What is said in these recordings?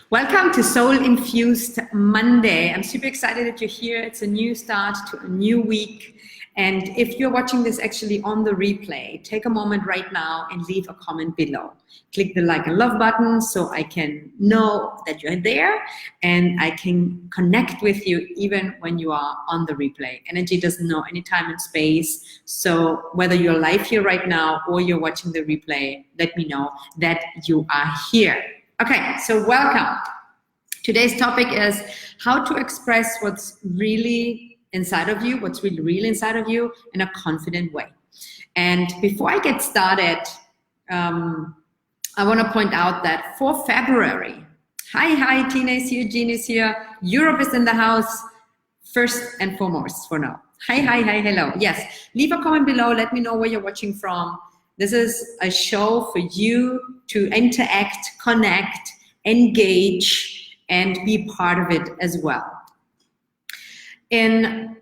Welcome to Soul Infused Monday. I'm super excited that you're here. It's a new start to a new week. And if you're watching this actually on the replay, take a moment right now and leave a comment below. Click the like and love button so I can know that you're there and I can connect with you even when you are on the replay. Energy doesn't know any time and space. So whether you're live here right now or you're watching the replay, let me know that you are here. Okay, so welcome. Today's topic is how to express what's really inside of you, what's really real inside of you in a confident way. And before I get started, I want to point out that for February, hi, Tina is here, Jean is here, Europe is in the house, first and foremost for now. Hi, hello. Yes, leave a comment below, let me know where you're watching from. This is a show for you to interact, connect, engage, and be part of it as well. And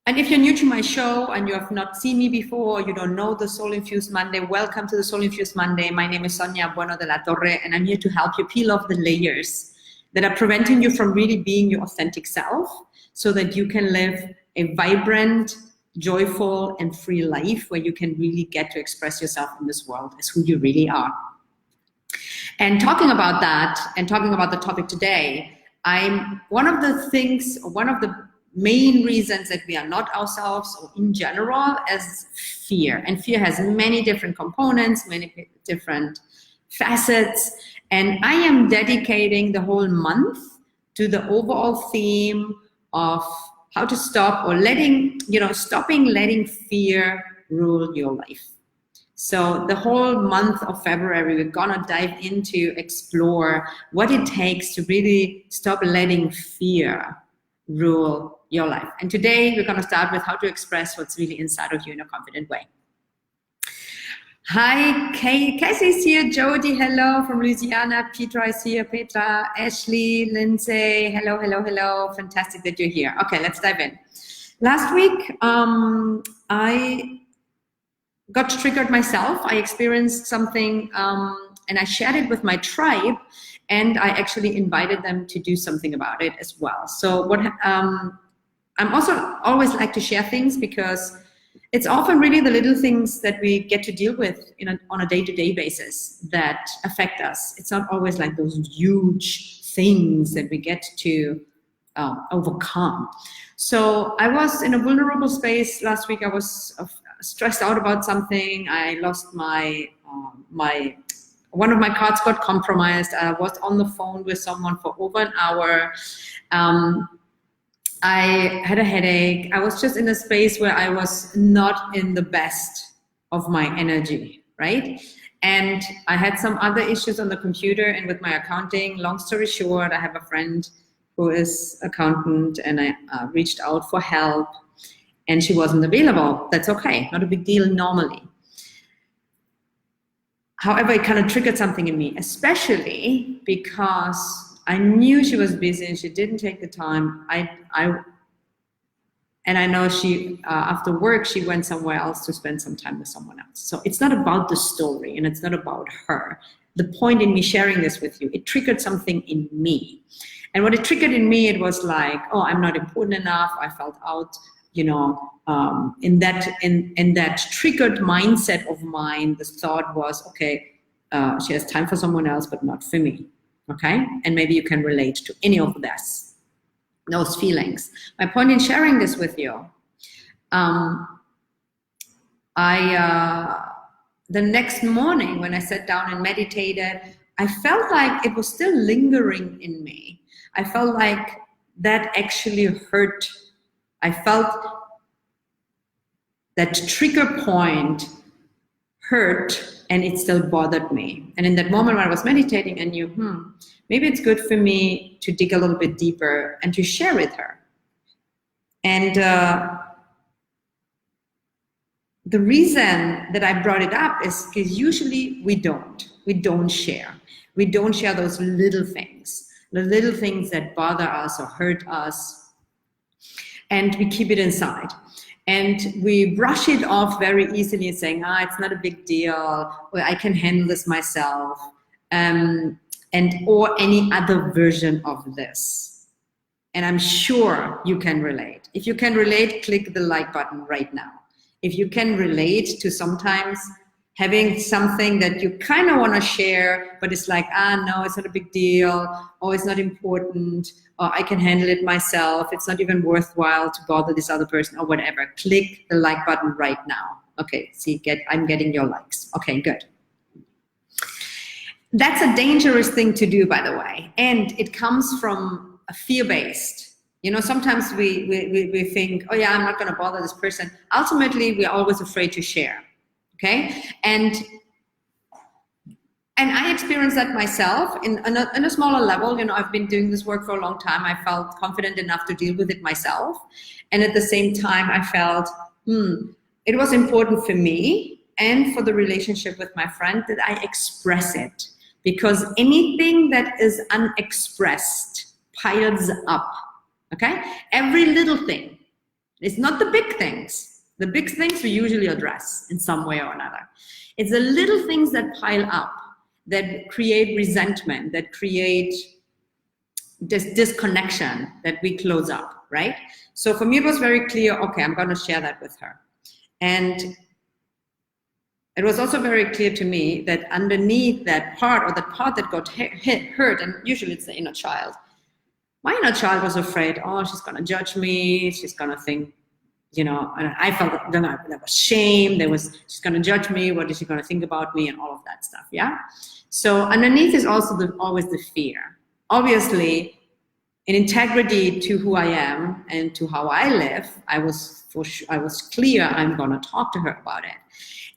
if you're new to my show and you have not seen me before, or you don't know the Soul Infused Monday, welcome to the Soul Infused Monday. My name is Sonia Bueno de la Torre, and I'm here to help you peel off the layers that are preventing you from really being your authentic self so that you can live a vibrant, joyful and free life where you can really get to express yourself in this world as who you really are. And talking about that and talking about the topic today, one of the main reasons that we are not ourselves or in general is fear. And fear has many different components, many different facets. And I am dedicating the whole month to the overall theme of how to stop or stopping letting fear rule your life. So the whole month of February, we're gonna dive into explore what it takes to really stop letting fear rule your life. And today we're gonna start with how to express what's really inside of you in a confident way. Hi, Casey's here, Jody, hello from Louisiana, Petra is here, Petra, Ashley, Lindsay, hello, fantastic that you're here. Okay, let's dive in. Last week, I got triggered myself. I experienced something and I shared it with my tribe, and I actually invited them to do something about it as well. So I'm also always like to share things because it's often really the little things that we get to deal with on a day-to-day basis that affect us. It's not always like those huge things that we get to overcome. So I was in a vulnerable space last week. I was stressed out about something. I lost one of my cards got compromised. I was on the phone with someone for over an hour. I had a headache. I was just in a space where I was not in the best of my energy, right? And I had some other issues on the computer and with my accounting. Long story short, I have a friend who is accountant, and I reached out for help and she wasn't available. That's okay, not a big deal normally. However, it kind of triggered something in me, especially because I knew she was busy and she didn't take the time. And I know she, after work, she went somewhere else to spend some time with someone else. So it's not about the story and it's not about her. The point in me sharing this with you, it triggered something in me. And what it triggered in me, it was like, oh, I'm not important enough. I felt out, in that triggered mindset of mine, the thought was, okay, she has time for someone else, but not for me. Okay, and maybe you can relate to any of those feelings. My point in sharing this with you, the next morning when I sat down and meditated, I felt like it was still lingering in me. I felt like that actually hurt. I felt that trigger point hurt, and it still bothered me. And in that moment when I was meditating, I knew, maybe it's good for me to dig a little bit deeper and to share with her. And the reason that I brought it up is because usually we don't share. We don't share those little things, the little things that bother us or hurt us, and we keep it inside. And we brush it off very easily saying, it's not a big deal, or I can handle this myself. or any other version of this. And I'm sure you can relate. If you can relate, click the like button right now. If you can relate to sometimes having something that you kind of want to share, but it's like, no, it's not a big deal, or it's not important, or I can handle it myself, it's not even worthwhile to bother this other person, or whatever. Click the like button right now. Okay, see, I'm getting your likes. Okay, good. That's a dangerous thing to do, by the way, and it comes from a fear-based. You know, sometimes we think, oh yeah, I'm not going to bother this person. Ultimately, we're always afraid to share. Okay, and I experienced that myself in a smaller level. You know, I've been doing this work for a long time. I felt confident enough to deal with it myself, and at the same time, I felt it was important for me and for the relationship with my friend that I express it, because anything that is unexpressed piles up. Okay, every little thing. It's not the big things. The big things we usually address in some way or another. It's the little things that pile up, that create resentment, that create this disconnection, that we close up, right? So for me, it was very clear, okay, I'm going to share that with her. And it was also very clear to me that underneath that part, or that part that got hurt, and usually it's the inner child, my inner child was afraid, oh, she's going to judge me, she's going to think, you know, and I felt that there was shame, she's going to judge me, what is she going to think about me, and all of that stuff, yeah? So underneath is also always the fear. Obviously, in integrity to who I am and to how I live, I was clear I'm going to talk to her about it.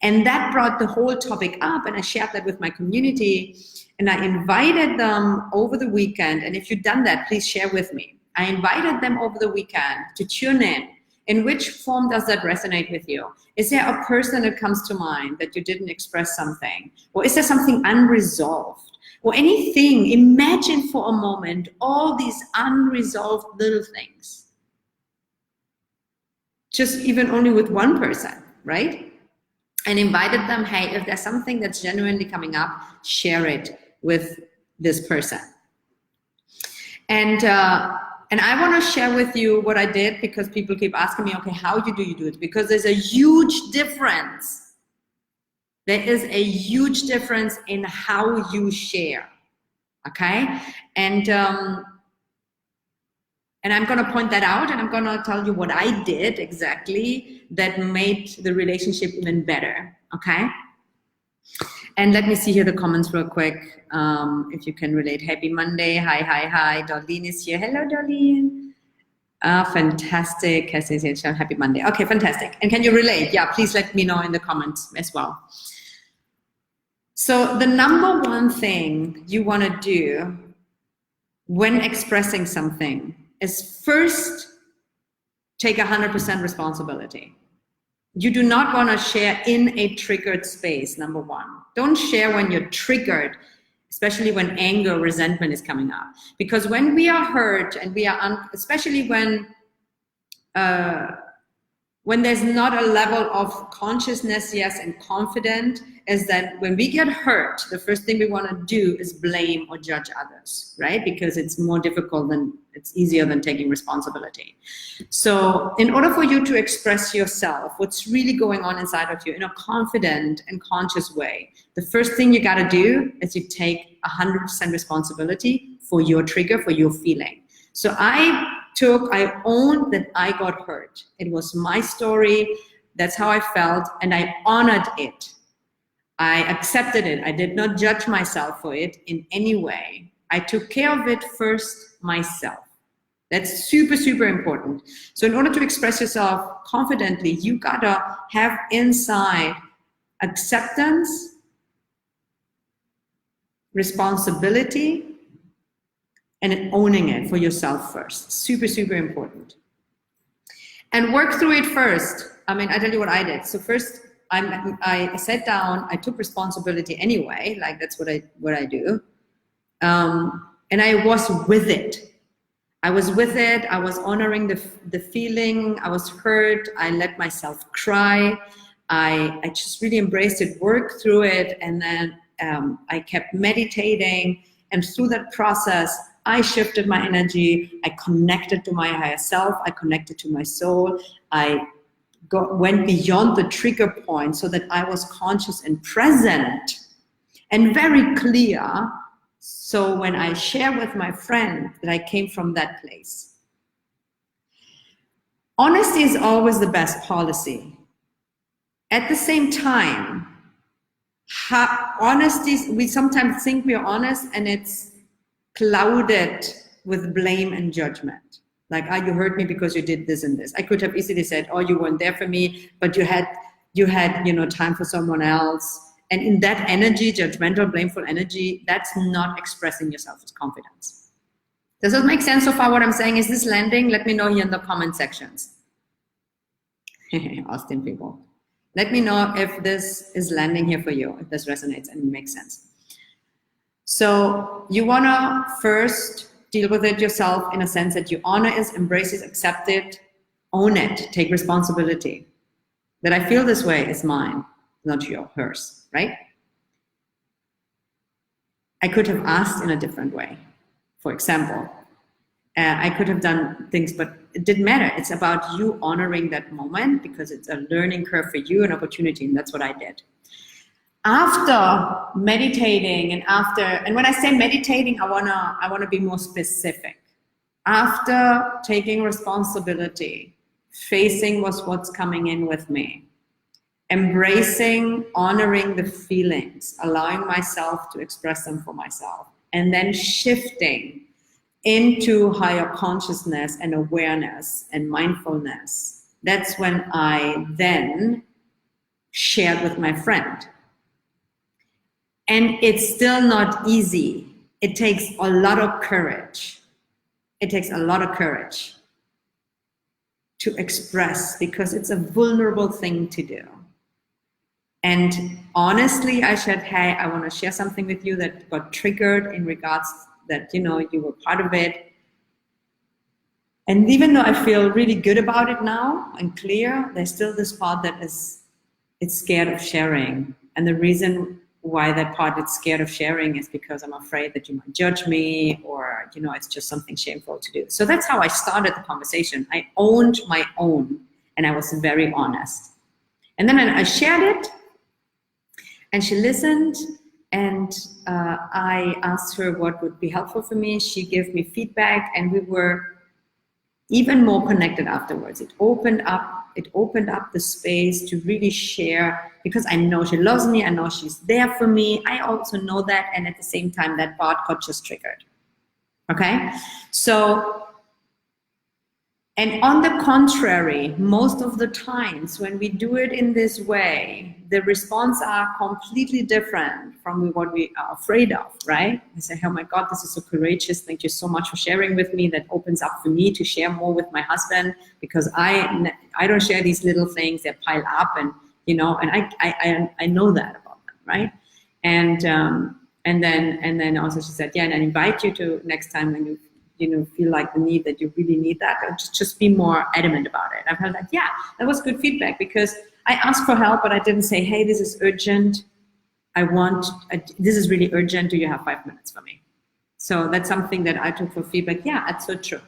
And that brought the whole topic up, and I shared that with my community, and I invited them over the weekend. And if you've done that, please share with me. I invited them over the weekend to tune in. In which form does that resonate with you? Is there a person that comes to mind that you didn't express something? Or is there something unresolved? Or anything? Imagine for a moment all these unresolved little things. Just even only with one person, right? And invited them, hey, if there's something that's genuinely coming up, share it with this person. And I want to share with you what I did, because people keep asking me, okay, how do you do it? Because there's a huge difference. There is a huge difference in how you share, okay? And I'm going to point that out, and I'm going to tell you what I did exactly that made the relationship even better, okay? And let me see here the comments real quick. If you can relate. Happy Monday. Hi. Darlene is here. Hello, Darlene. Fantastic. Happy Monday. Okay, fantastic. And can you relate? Yeah, please let me know in the comments as well. So the number one thing you want to do when expressing something is first take 100% responsibility. You do not want to share in a triggered space, number one. Don't share when you're triggered, especially when anger, resentment is coming up. Because when we are hurt and we are, especially when there's not a level of consciousness, yes, and confident, is that when we get hurt, the first thing we want to do is blame or judge others, right? Because it's more difficult it's easier than taking responsibility. So in order for you to express yourself, what's really going on inside of you in a confident and conscious way, the first thing you got to do is you take 100% responsibility for your trigger, for your feeling. So I owned that I got hurt. It was my story. That's how I felt, and I honored it. I accepted it. I did not judge myself for it in any way. I took care of it first myself. That's super, super important. So in order to express yourself confidently, you gotta have inside acceptance, responsibility, and owning it for yourself first. Super, super important. And work through it first. I mean, I tell you what I did. So first, I sat down, I took responsibility anyway, like that's what I do. And I was with it. I was with it, I was honoring the feeling, I was hurt, I let myself cry, I just really embraced it, worked through it, and then I kept meditating, And through that process, I shifted my energy. I connected to my higher self. I connected to my soul. I went beyond the trigger point so that I was conscious and present and very clear. So when I share with my friend that I came from that place, honesty is always the best policy. At the same time, honesty, we sometimes think we are honest and it's clouded with blame and judgment. Like, oh, you hurt me because you did this and this. I could have easily said, oh, you weren't there for me, but you had time for someone else. And in that energy, judgmental, blameful energy, that's not expressing yourself with confidence. Does it make sense so far what I'm saying? Is this landing? Let me know here in the comment sections. Austin people. Let me know if this is landing here for you, if this resonates and makes sense. So you want to first deal with it yourself in a sense that you honor it, embrace it, accept it, own it, take responsibility. That I feel this way is mine, not hers, right? I could have asked in a different way. For example, I could have done things, but it didn't matter. It's about you honoring that moment because it's a learning curve for you, an opportunity, and that's what I did. After meditating and when I say meditating, I wanna be more specific. After taking responsibility, facing what's coming in with me, embracing, honoring the feelings, allowing myself to express them for myself, and then shifting into higher consciousness and awareness and mindfulness. That's when I then shared with my friend. And it's still not easy. It takes a lot of courage. It takes a lot of courage to express because it's a vulnerable thing to do. And honestly, I said, hey, I want to share something with you that got triggered in regards that, you were part of it. And even though I feel really good about it now and clear, there's still this part that it's scared of sharing. And the reason why that part is scared of sharing is because I'm afraid that you might judge me or, it's just something shameful to do. So that's how I started the conversation. I owned my own and I was very honest. And then I shared it and she listened and I asked her what would be helpful for me. She gave me feedback and we were even more connected afterwards. It opened up the space to really share because I know she loves me. I know she's there for me. I also know that. And at the same time, that part got just triggered. Okay. So, and on the contrary, most of the times when we do it in this way, the response are completely different from what we are afraid of, right? I say, oh my God, this is so courageous. Thank you so much for sharing with me. That opens up for me to share more with my husband because I don't share these little things that pile up and, and I know that about them, right? And then also she said, yeah, and I invite you to next time when you feel like the need that you really need that, just be more adamant about it. I've heard that, yeah, that was good feedback because I asked for help, but I didn't say, hey, this is urgent. This is really urgent. Do you have 5 minutes for me? So that's something that I took for feedback. Yeah, that's so true.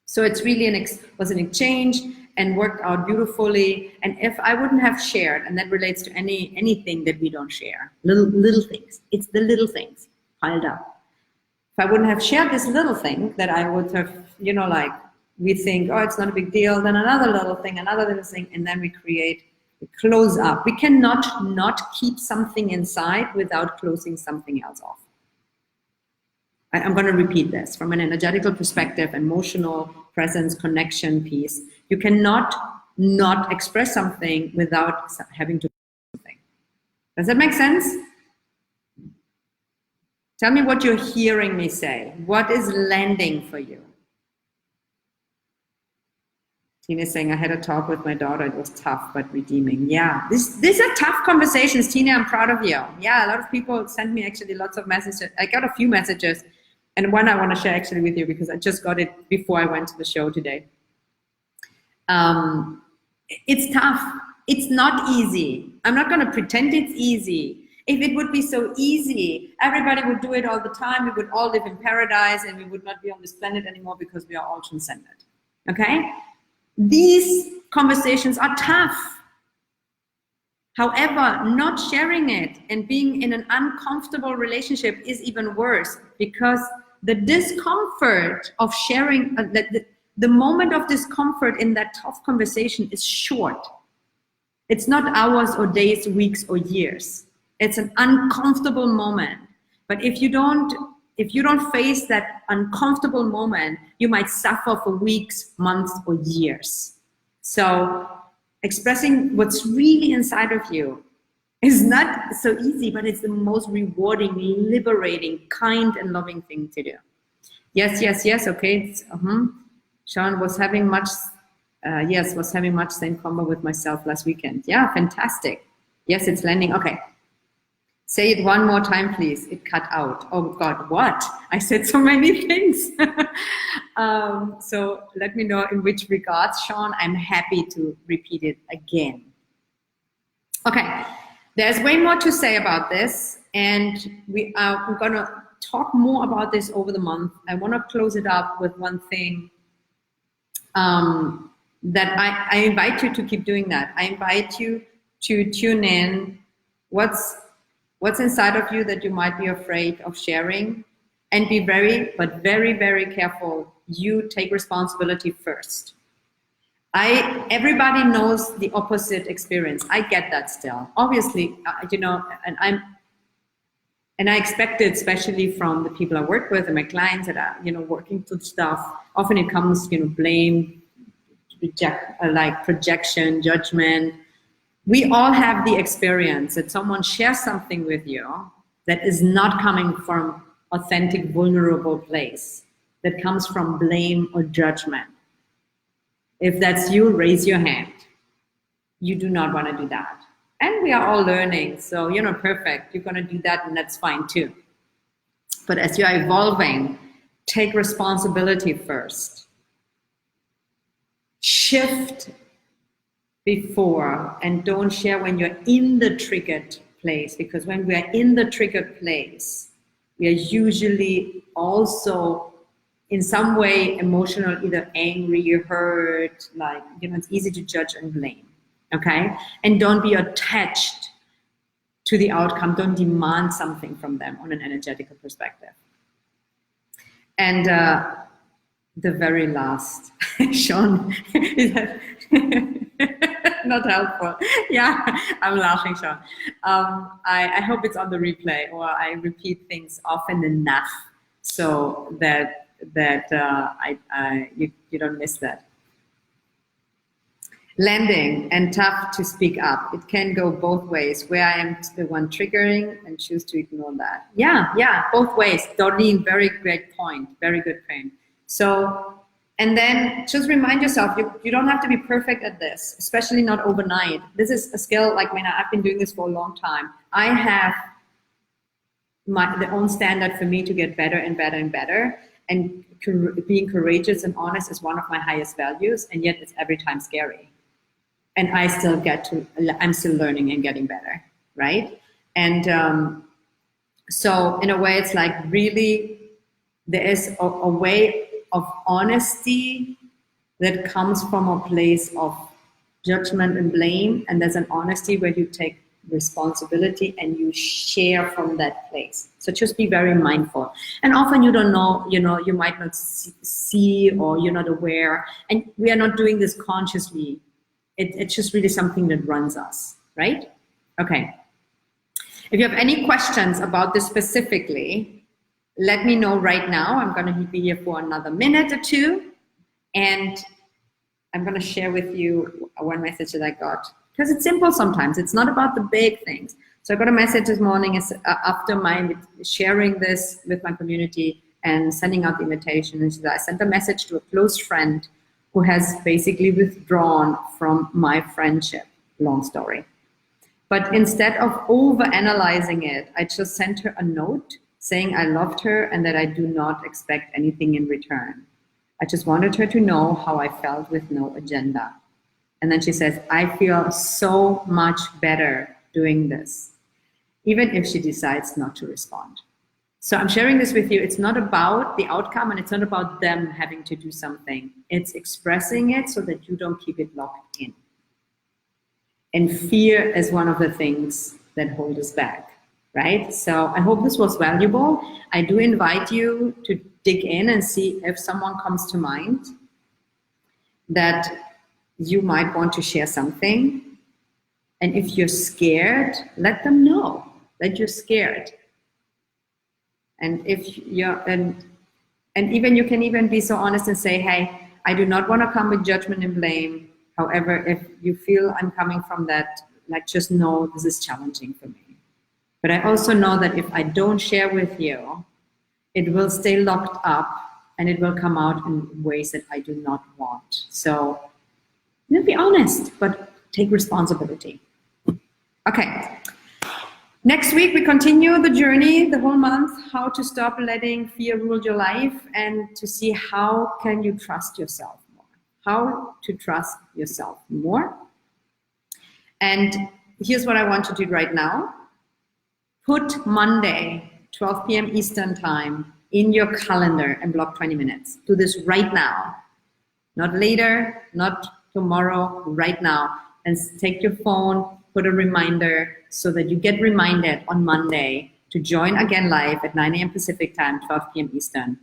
So it's really was an exchange and worked out beautifully. And if I wouldn't have shared, and that relates to anything that we don't share, little things, it's the little things piled up. If I wouldn't have shared this little thing that I would have, we think, oh, it's not a big deal, then another little thing, and then we close up. We cannot not keep something inside without closing something else off. I'm going to repeat this from an energetical perspective, emotional presence, connection piece. You cannot not express something without having to do something. Does that make sense? Tell me what you're hearing me say. What is landing for you? Tina is saying, I had a talk with my daughter. It was tough, but redeeming. Yeah, these are tough conversations. Tina, I'm proud of you. Yeah, a lot of people sent me actually lots of messages. I got a few messages, and one I want to share actually with you because I just got it before I went to the show today. It's tough. It's not easy. I'm not going to pretend it's easy. If it would be so easy, everybody would do it all the time. We would all live in paradise and we would not be on this planet anymore because we are all transcended. Okay? These conversations are tough. However, not sharing it and being in an uncomfortable relationship is even worse, because the discomfort of sharing, the moment of discomfort in that tough conversation is short. It's not hours or days, weeks or years. It's an uncomfortable moment. But if you don't face that uncomfortable moment, you might suffer for weeks, months, or years. So expressing what's really inside of you is not so easy, but it's the most rewarding, liberating, kind, and loving thing to do. Yes, yes, yes. Okay. Sean was having much. Was having much same combo with myself last weekend. Yeah, fantastic. Yes, it's landing. Okay. Say it one more time, please. It cut out. Oh God, what? I said so many things. So let me know in which regards, Sean. I'm happy to repeat it again. Okay, there's way more to say about this, and we're gonna talk more about this over the month. I want to close it up with one thing. That I invite you to keep doing that. I invite you to tune in. What's inside of you that you might be afraid of sharing, and be very, very careful. You take responsibility first. Everybody knows the opposite experience. I get that still. Obviously, and I expect it, especially from the people I work with and my clients that are, working through stuff. Often it comes, blame, projection, judgment. We all have the experience that someone shares something with you that is not coming from authentic, vulnerable place, that comes from blame or judgment. If that's you, raise your hand. You do not want to do that. And we are all learning, so you're not perfect. You're going to do that, and that's fine too. But as you're evolving, take responsibility first. Shift before, and don't share when you're in the triggered place, because when we are in the triggered place, we are usually also in some way emotional, either angry or hurt, it's easy to judge and blame. Okay? And don't be attached to the outcome. Don't demand something from them on an energetical perspective. And the very last, Sean, not helpful. Yeah, I'm laughing, Sean. I hope it's on the replay, or I repeat things often enough so that you don't miss that. Landing and tough to speak up. It can go both ways, where I am the one triggering and choose to ignore that. Yeah, both ways. Doreen, very great point. Very good point. So, and then just remind yourself, you don't have to be perfect at this, especially not overnight. This is a skill, I've been doing this for a long time. I have the own standard for me to get better and better and better. And being courageous and honest is one of my highest values, and yet it's every time scary. And I'm still learning and getting better, right? And so in a way, it's really, there is a way of honesty that comes from a place of judgment and blame, and there's an honesty where you take responsibility and you share from that place. So just be very mindful. And often you don't know, you might not see, or you're not aware, and we are not doing this consciously. It's just really something that runs us, right? Okay. If you have any questions about this specifically, let me know right now. I'm going to be here for another minute or two, and I'm going to share with you one message that I got, because it's simple sometimes. It's not about the big things. So I got a message this morning after my sharing this with my community and sending out the invitation. And I sent a message to a close friend who has basically withdrawn from my friendship. Long story. But instead of overanalyzing it, I just sent her a note saying I loved her and that I do not expect anything in return. I just wanted her to know how I felt with no agenda. And then she says, I feel so much better doing this. even if she decides not to respond. So I'm sharing this with you. It's not about the outcome and it's not about them having to do something. It's expressing it so that you don't keep it locked in. And fear is one of the things that hold us back, right? So I hope this was valuable. I do invite you to dig in and see if someone comes to mind that you might want to share something. And if you're scared, let them know that you're scared. And if you're, and even you can even be so honest and say, hey, I do not want to come with judgment and blame. However, if you feel I'm coming from that, like, just know this is challenging for me. But I also know that if I don't share with you, it will stay locked up and it will come out in ways that I do not want. So, be honest, but take responsibility. Okay. Next week, we continue the journey, the whole month, how to stop letting fear rule your life and to see how can you trust yourself more, how to trust yourself more. And here's what I want you to do right now. Put Monday, 12 p.m. Eastern time in your calendar and block 20 minutes. Do this right now, not later, not tomorrow, right now. And take your phone, put a reminder so that you get reminded on Monday to join again live at 9 a.m. Pacific time, 12 p.m. Eastern.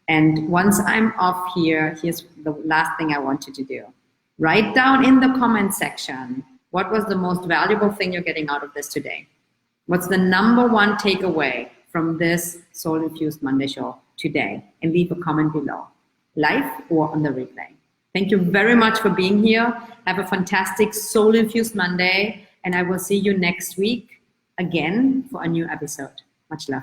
And once I'm off here, here's the last thing I want you to do. Write down in the comment section, what was the most valuable thing you're getting out of this today? What's the number one takeaway from this Soul Infused Monday show today? And leave a comment below, live or on the replay. Thank you very much for being here. Have a fantastic Soul Infused Monday. And I will see you next week again for a new episode. Much love.